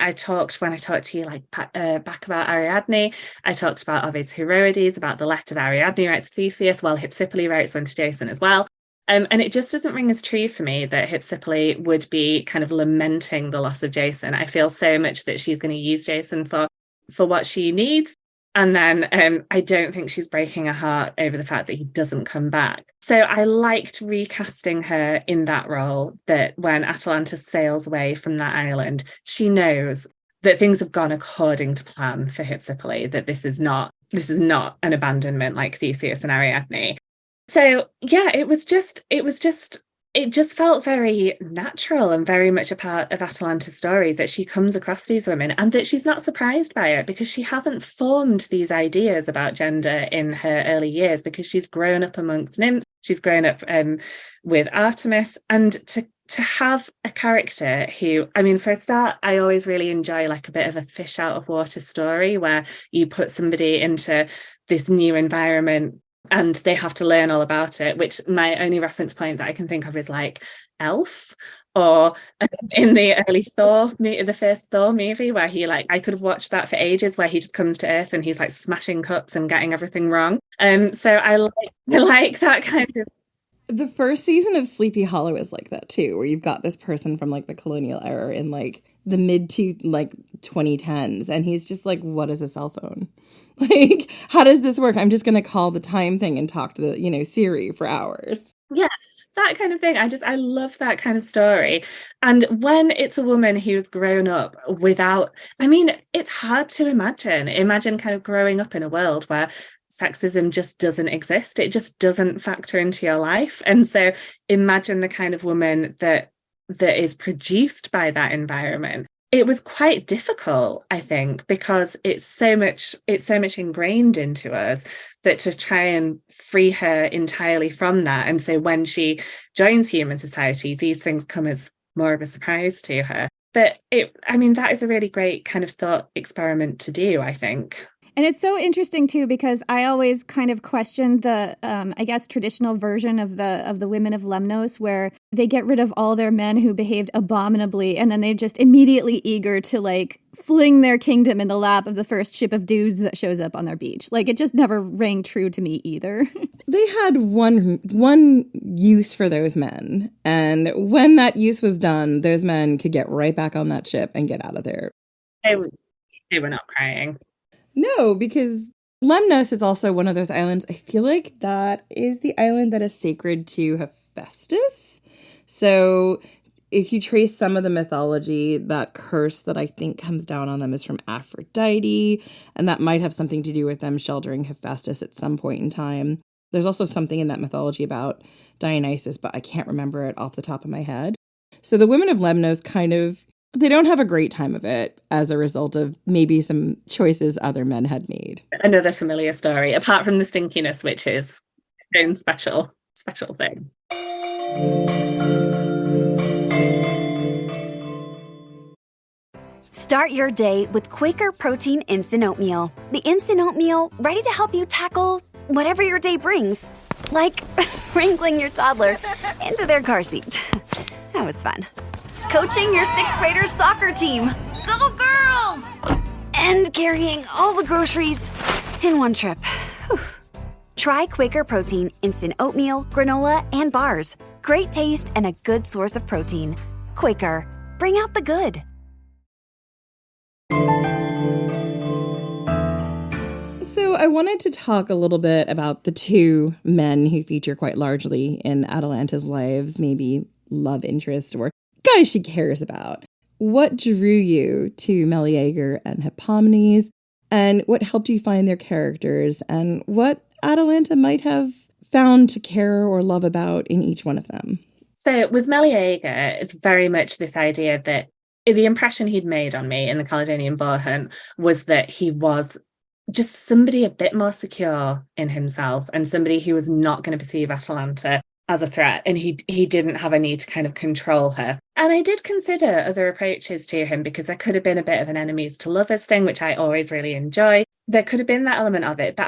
when I talked to you like back about Ariadne, I talked about Ovid's Heroides, about the letter that Ariadne writes to Theseus, while Hypsipyle writes one to Jason as well. And it just doesn't ring as true for me that Hypsipyle would be kind of lamenting the loss of Jason. I feel so much that she's going to use Jason for what she needs. And then I don't think she's breaking her heart over the fact that he doesn't come back. So I liked recasting her in that role, that when Atalanta sails away from that island, she knows that things have gone according to plan for Hypsipyle, that this is not an abandonment like Theseus and Ariadne. So yeah, it just felt very natural and very much a part of Atalanta's story that she comes across these women and that she's not surprised by it, because she hasn't formed these ideas about gender in her early years, because she's grown up amongst nymphs, she's grown up with Artemis, and to have a character who, I mean, for a start, I always really enjoy like a bit of a fish out of water story where you put somebody into this new environment and they have to learn all about it, which my only reference point that I can think of is like Elf, or in the early the first Thor movie, where he like, I could have watched that for ages, where he just comes to Earth and he's like smashing cups and getting everything wrong. So I like that kind of. The first season of Sleepy Hollow is like that too, where you've got this person from like the colonial era in like the mid to like 2010s, and he's just like, what is a cell phone? Like, how does this work? I'm just going to call the time thing and talk to the, Siri for hours. Yeah, that kind of thing. I love that kind of story. And when it's a woman who's grown up without, I mean, it's hard to imagine kind of growing up in a world where sexism just doesn't exist. It just doesn't factor into your life. And so imagine the kind of woman that is produced by that environment. It was quite difficult, I think, because it's so much ingrained into us, that to try and free her entirely from that. And so when she joins human society, these things come as more of a surprise to her. But that is a really great kind of thought experiment to do, I think. And it's so interesting, too, because I always kind of question the, traditional version of the women of Lemnos, where they get rid of all their men who behaved abominably, and then they're just immediately eager to, like, fling their kingdom in the lap of the first ship of dudes that shows up on their beach. Like, it just never rang true to me either. They had one use for those men, and when that use was done, those men could get right back on that ship and get out of there. They were not crying. No, because Lemnos is also one of those islands. I feel like that is the island that is sacred to Hephaestus. So if you trace some of the mythology, that curse that I think comes down on them is from Aphrodite, and that might have something to do with them sheltering Hephaestus at some point in time. There's also something in that mythology about Dionysus, but I can't remember it off the top of my head. So the women of Lemnos they don't have a great time of it as a result of maybe some choices other men had made. Another familiar story, apart from the stinkiness, which is its own special thing. Start your day with Quaker Protein Instant Oatmeal. The instant oatmeal ready to help you tackle whatever your day brings, like wrangling your toddler into their car seat. That was fun. Coaching your 6th graders soccer team. Go girls! And carrying all the groceries in one trip. Whew. Try Quaker Protein Instant Oatmeal, granola, and bars. Great taste and a good source of protein. Quaker, bring out the good. So I wanted to talk a little bit about the two men who feature quite largely in Atalanta's lives, maybe love interest or guys she cares about. What drew you to Meleager and Hippomenes, and what helped you find their characters, and what Atalanta might have found to care or love about in each one of them? So with Meleager, it's very much this idea that the impression he'd made on me in the Caledonian Boar Hunt was that he was just somebody a bit more secure in himself, and somebody who was not going to perceive Atalanta as a threat, and he didn't have a need to kind of control her. And I did consider other approaches to him, because there could have been a bit of an enemies to lovers thing, which I always really enjoy. There could have been that element of it, but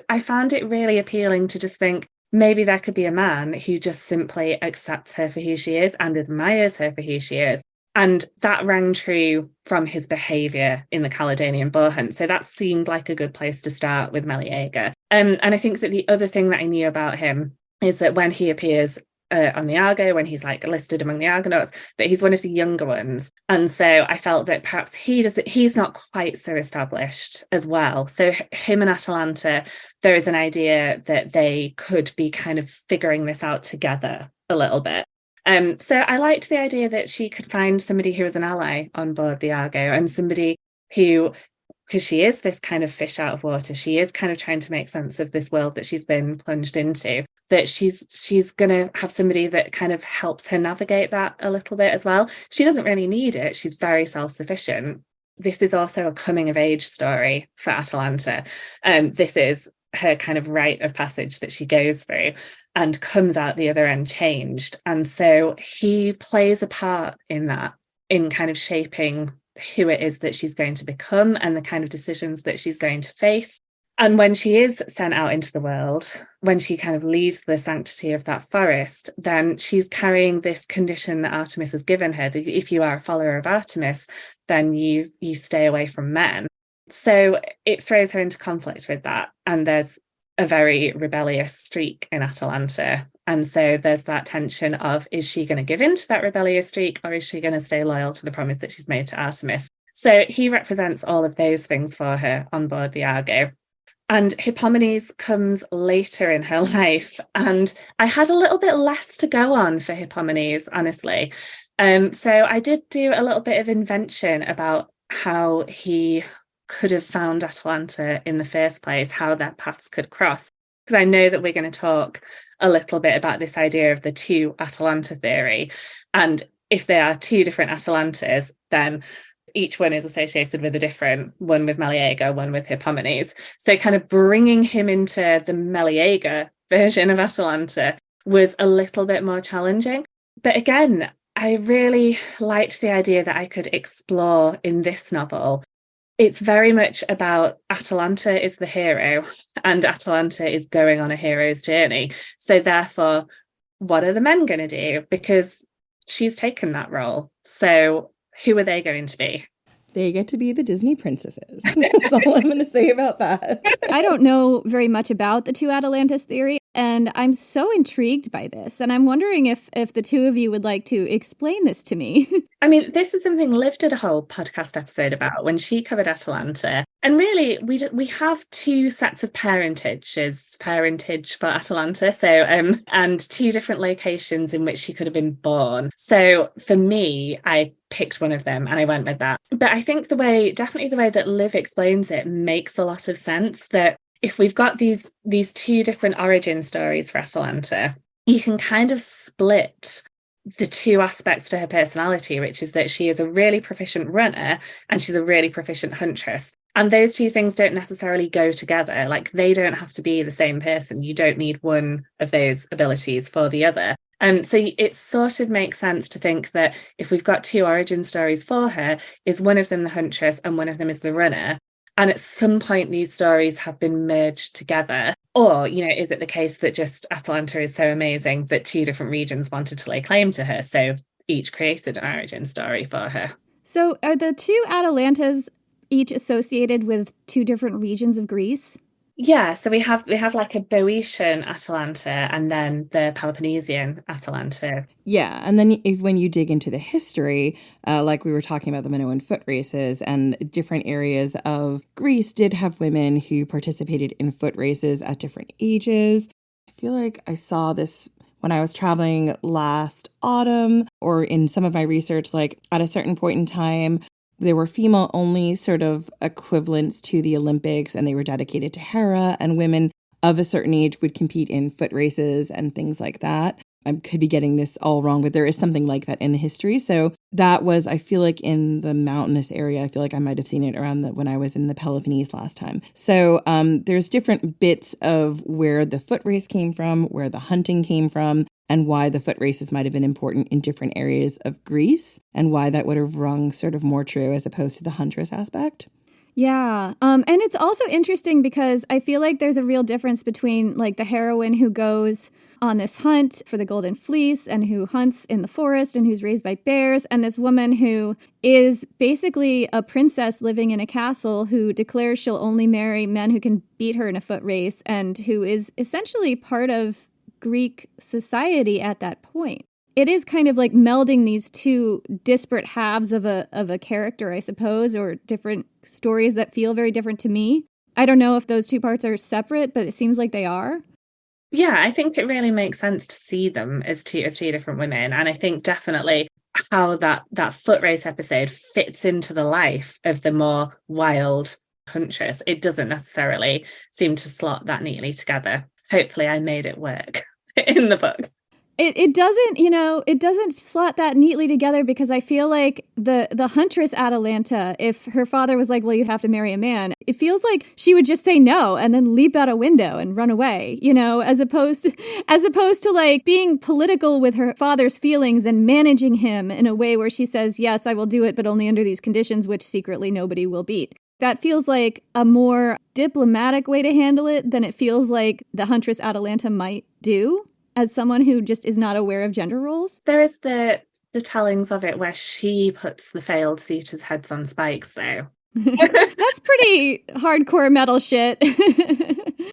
I found it really appealing to just think maybe there could be a man who just simply accepts her for who she is and admires her for who she is. And that rang true from his behaviour in the Caledonian Boar Hunt. So that seemed like a good place to start with Meleager. And I think that the other thing that I knew about him is that when he appears on the Argo, when he's like listed among the Argonauts, that he's one of the younger ones. And so I felt that perhaps he's not quite so established as well. So him and Atalanta, there is an idea that they could be kind of figuring this out together a little bit. So I liked the idea that she could find somebody who was an ally on board the Argo, and somebody who, because she is this kind of fish out of water, she is kind of trying to make sense of this world that she's been plunged into, that she's going to have somebody that kind of helps her navigate that a little bit as well. She doesn't really need it. She's very self-sufficient. This is also a coming of age story for Atalanta. This is her kind of rite of passage that she goes through and comes out the other end changed. And so he plays a part in that, in kind of shaping who it is that she's going to become and the kind of decisions that she's going to face. And when she is sent out into the world, when she kind of leaves the sanctity of that forest, then she's carrying this condition that Artemis has given her, that if you are a follower of Artemis, then you stay away from men. So it throws her into conflict with that. And there's a very rebellious streak in Atalanta. And so there's that tension of, is she going to give in to that rebellious streak, or is she going to stay loyal to the promise that she's made to Artemis? So he represents all of those things for her on board the Argo. And Hippomenes comes later in her life. And I had a little bit less to go on for Hippomenes, honestly. So I did do a little bit of invention about how he could have found Atalanta in the first place, how their paths could cross. Because I know that we're going to talk a little bit about this idea of the two Atalanta theory. And if there are two different Atalantas, then each one is associated with a different, one with Meleager, one with Hippomenes. So kind of bringing him into the Meleager version of Atalanta was a little bit more challenging. But again, I really liked the idea that I could explore in this novel. It's very much about Atalanta is the hero and Atalanta is going on a hero's journey. So therefore, what are the men going to do? Because she's taken that role. So who are they going to be? They get to be the Disney princesses. That's all I'm going to say about that. I don't know very much about the two Atalantas theory, and I'm so intrigued by this. And I'm wondering if the two of you would like to explain this to me. I mean, this is something Liv did a whole podcast episode about when she covered Atalanta. And really, we have two sets of parentage for Atalanta. So, and two different locations in which she could have been born. So for me, I picked one of them and I went with that. But I think definitely the way that Liv explains it makes a lot of sense, that if we've got these two different origin stories for Atalanta, you can kind of split the two aspects to her personality, which is that she is a really proficient runner and she's a really proficient huntress. And those two things don't necessarily go together. Like, they don't have to be the same person. You don't need one of those abilities for the other. So it sort of makes sense to think that if we've got two origin stories for her, is one of them the huntress and one of them is the runner? And at some point, these stories have been merged together. Or, is it the case that just Atalanta is so amazing that two different regions wanted to lay claim to her, so each created an origin story for her? So are the two Atalantas each associated with two different regions of Greece? Yeah, so we have like a Boeotian Atalanta and then the Peloponnesian Atalanta. Yeah, and then when you dig into the history, like we were talking about the Minoan foot races, and different areas of Greece did have women who participated in foot races at different ages. I feel like I saw this when I was traveling last autumn, or in some of my research, like at a certain point in time, there were female-only sort of equivalents to the Olympics, and they were dedicated to Hera, and women of a certain age would compete in foot races and things like that. I could be getting this all wrong, but there is something like that in the history. So that was, I feel like, in the mountainous area. I feel like I might have seen it around when I was in the Peloponnese last time. So there's different bits of where the foot race came from, where the hunting came from, and why the foot races might have been important in different areas of Greece, and why that would have rung sort of more true as opposed to the huntress aspect. Yeah. And it's also interesting because I feel like there's a real difference between like the heroine who goes on this hunt for the golden fleece and who hunts in the forest and who's raised by bears, and this woman who is basically a princess living in a castle who declares she'll only marry men who can beat her in a foot race, and who is essentially part of Greek society at that point. It is kind of like melding these two disparate halves of a character, I suppose, or different stories that feel very different to me. I don't know if those two parts are separate, but it seems like they are. Yeah, I think it really makes sense to see them as two different women. And I think definitely how that foot race episode fits into the life of the more wild huntress. It doesn't necessarily seem to slot that neatly together. Hopefully I made it work in the book. It doesn't, it doesn't slot that neatly together, because I feel like the huntress Atalanta, if her father was like, well, you have to marry a man, it feels like she would just say no and then leap out a window and run away, as opposed to like being political with her father's feelings and managing him in a way where she says, yes, I will do it, but only under these conditions, which secretly nobody will beat. That feels like a more diplomatic way to handle it than it feels like the huntress Atalanta might do, as someone who just is not aware of gender roles. There is the tellings of it where she puts the failed suitors' heads on spikes, though. That's pretty hardcore metal shit.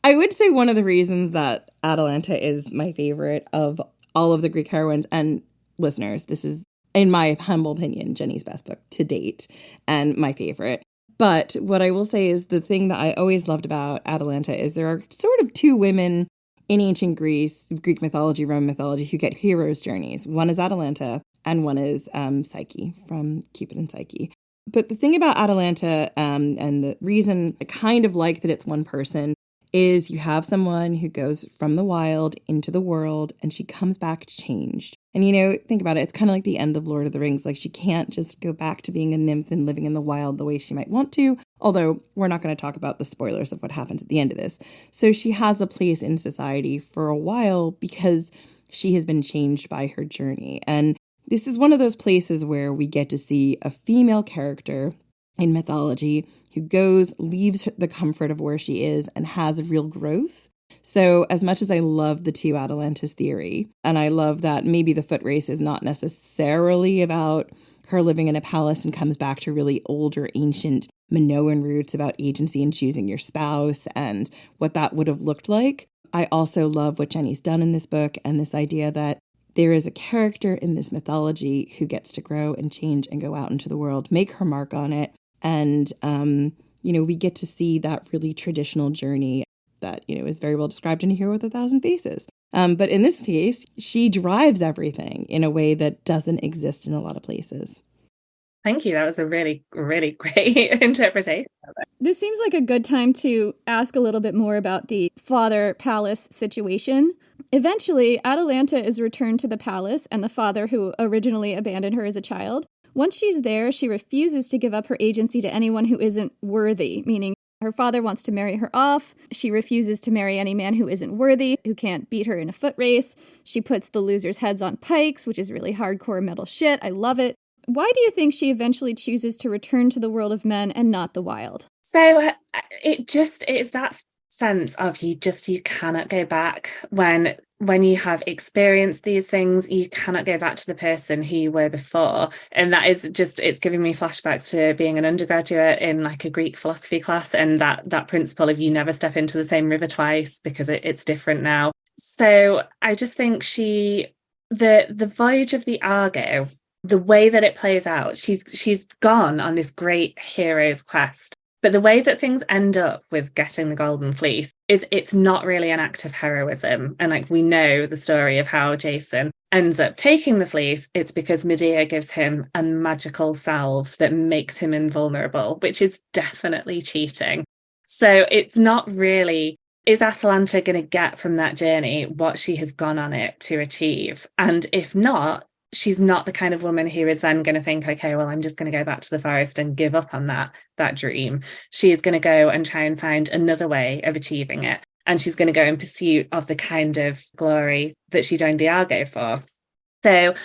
I would say one of the reasons that Atalanta is my favorite of all of the Greek heroines, and listeners, this is, in my humble opinion, Jenny's best book to date and my favorite. But what I will say is the thing that I always loved about Atalanta is there are sort of two women in ancient Greece, Greek mythology, Roman mythology, who get heroes' journeys. One is Atalanta and one is Psyche from Cupid and Psyche. But the thing about Atalanta, and the reason I kind of like that it's one person, is you have someone who goes from the wild into the world and she comes back changed. And, think about it. It's kind of like the end of Lord of the Rings. Like, she can't just go back to being a nymph and living in the wild the way she might want to. Although we're not going to talk about the spoilers of what happens at the end of this. So she has a place in society for a while because she has been changed by her journey. And this is one of those places where we get to see a female character in mythology who leaves the comfort of where she is and has a real growth. So as much as I love the two Atalantas theory, and I love that maybe the foot race is not necessarily about her living in a palace and comes back to really older, ancient Minoan roots about agency and choosing your spouse and what that would have looked like, I also love what Jenny's done in this book and this idea that there is a character in this mythology who gets to grow and change and go out into the world, make her mark on it. And, we get to see that really traditional journey that, is very well described in A Hero with a Thousand Faces. But in this case, she drives everything in a way that doesn't exist in a lot of places. Thank you. That was a really, really great interpretation of it. This seems like a good time to ask a little bit more about the father palace situation. Eventually, Atalanta is returned to the palace, and the father who originally abandoned her as a child. Once she's there, she refuses to give up her agency to anyone who isn't worthy, meaning her father wants to marry her off. She refuses to marry any man who isn't worthy, who can't beat her in a foot race. She puts the losers' heads on pikes, which is really hardcore metal shit. I love it. Why do you think she eventually chooses to return to the world of men and not the wild? So it's that sense of you cannot go back when you have experienced these things. You cannot go back to the person who you were before, and that is just, it's giving me flashbacks to being an undergraduate in like a Greek philosophy class, and that principle of you never step into the same river twice because it's different now. So I just think the voyage of the Argo, the way that it plays out, she's gone on this great hero's quest. But the way that things end up with getting the Golden Fleece is it's not really an act of heroism. And like, we know the story of how Jason ends up taking the fleece. It's because Medea gives him a magical salve that makes him invulnerable, which is definitely cheating. So it's not really, is Atalanta going to get from that journey what she has gone on it to achieve? And if not, she's not the kind of woman who is then going to think, okay, well, I'm just going to go back to the forest and give up on that dream. She is going to go and try and find another way of achieving it. And she's going to go in pursuit of the kind of glory that she joined the Argo for. So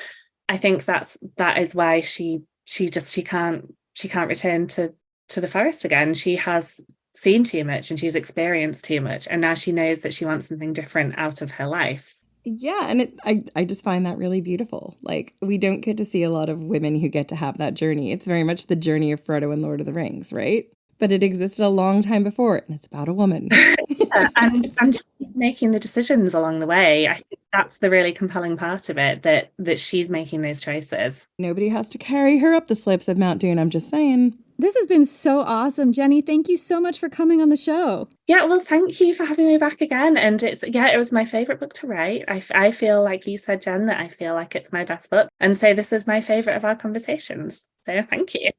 I think that is why she can't return to the forest again. She has seen too much and she's experienced too much. And now she knows that she wants something different out of her life. Yeah, and I just find that really beautiful. Like, we don't get to see a lot of women who get to have that journey. It's very much the journey of Frodo in Lord of the Rings, right? But it existed a long time before it, and it's about a woman. Yeah, and she's making the decisions along the way. I think that's the really compelling part of it, that she's making those choices. Nobody has to carry her up the slopes of Mount Doom, I'm just saying. This has been so awesome. Jenny, thank you so much for coming on the show. Yeah, well, thank you for having me back again. And it was my favorite book to write. I feel like you said, Jen, that I feel like it's my best book. And so this is my favorite of our conversations. So thank you.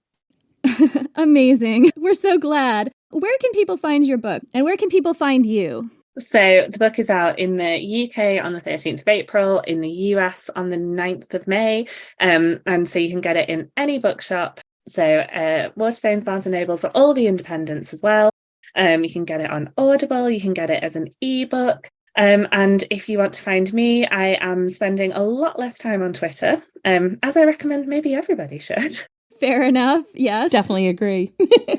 Amazing. We're so glad. Where can people find your book and where can people find you? So the book is out in the UK on the 13th of April, in the US on the 9th of May. And so you can get it in any bookshop. So Waterstones, Barnes & Nobles, or all the independents as well. You can get it on Audible. You can get it as an ebook. And if you want to find me, I am spending a lot less time on Twitter, as I recommend maybe everybody should. Fair enough. Yes. Definitely agree.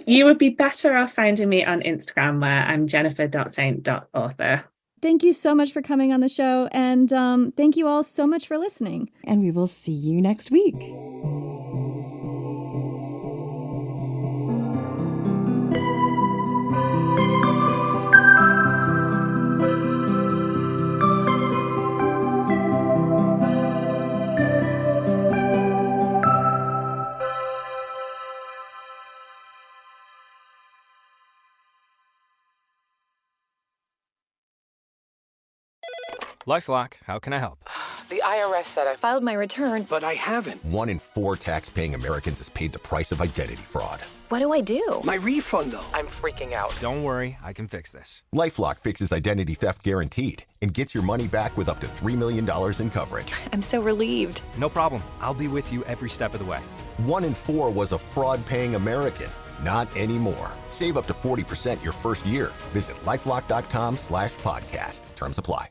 You would be better off finding me on Instagram, where I'm jennifer.saint.author. Thank you so much for coming on the show. And thank you all so much for listening. And we will see you next week. LifeLock, how can I help? The IRS said I filed my return, But I haven't. 1 in 4 tax-paying Americans has paid the price of identity fraud. what do I do? My refund, though. I'm freaking out. Don't worry, I can fix this. LifeLock fixes identity theft guaranteed and gets your money back with up to $3 million in coverage. I'm so relieved. No problem. I'll be with you every step of the way. 1 in 4 was a fraud-paying American. Not anymore. Save up to 40% your first year. Visit LifeLock.com/podcast. Terms apply.